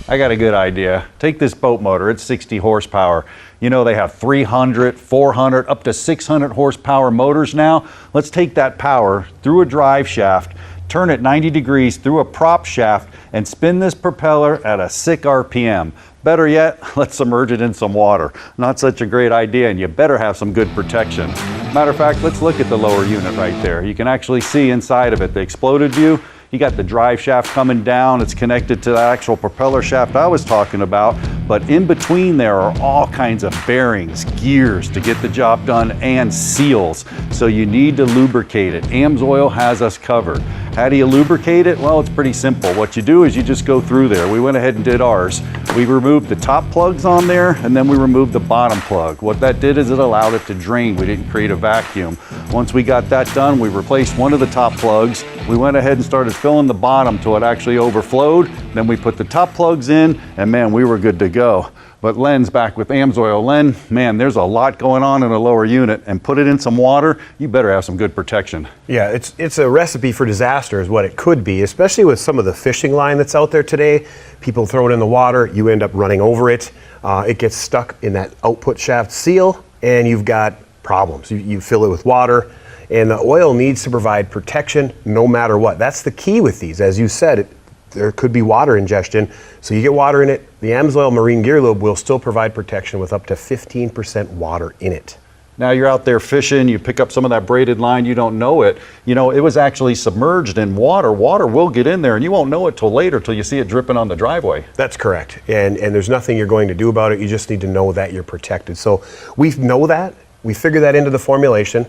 I got a good idea. Take this boat motor, it's 60 horsepower. You know they have 300, 400, up to 600 horsepower motors now. Let's take that power through a drive shaft, turn it 90 degrees through a prop shaft, and spin this propeller at a sick RPM. Better yet, let's submerge it in some water. Not such a great idea, and you better have some good protection. Matter of fact, let's look at the lower unit right there. You can actually see inside of it the exploded view. You got the drive shaft coming down. It's connected to the actual propeller shaft I was talking about. But in between there are all kinds of bearings, gears to get the job done, and seals. So you need to lubricate it. AMSOIL has us covered. How do you lubricate it? Well, it's pretty simple. What you do is you just go through there. We went ahead and did ours. We removed the top plugs on there, and then we removed the bottom plug. What that did is it allowed it to drain. We didn't create a vacuum. Once we got that done, we replaced one of the top plugs. We went ahead and started filling the bottom till it actually overflowed. Then we put the top plugs in, and man, we were good to go. But Len's back with AMSOIL. Len, man, there's a lot going on in a lower unit, and put it in some water, you better have some good protection. Yeah, it's a recipe for disaster is what it could be, especially with some of the fishing line that's out there today. People throw it in the water, you end up running over it. It gets stuck in that output shaft seal, and you've got problems. You fill it with water, and the oil needs to provide protection no matter what. That's the key with these. As you said, there could be water ingestion, so you get water in it. The AMSOIL Marine Gear Lube will still provide protection with up to 15% water in it. Now you're out there fishing, you pick up some of that braided line, you don't know it. You know, it was actually submerged in water. Water will get in there, and you won't know it till later, till you see it dripping on the driveway. That's correct, and there's nothing you're going to do about it. You just need to know that you're protected. So we know that, we figure that into the formulation,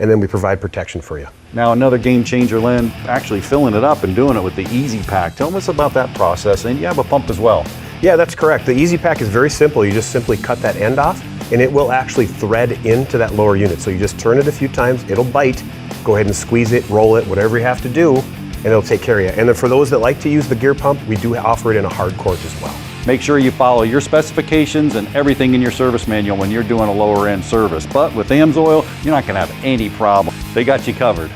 and then we provide protection for you. Now another game changer, Len, actually filling it up and doing it with the Easy Pack. Tell us about that process, and you have a pump as well. Yeah, that's correct. The Easy Pack is very simple. You just simply cut that end off, and it will actually thread into that lower unit. So you just turn it a few times, it'll bite, go ahead and squeeze it, roll it, whatever you have to do, and it'll take care of you. And then for those that like to use the gear pump, we do offer it in a hard cord as well. Make sure you follow your specifications and everything in your service manual when you're doing a lower end service. But with AMSOIL, you're not gonna have any problem. They got you covered.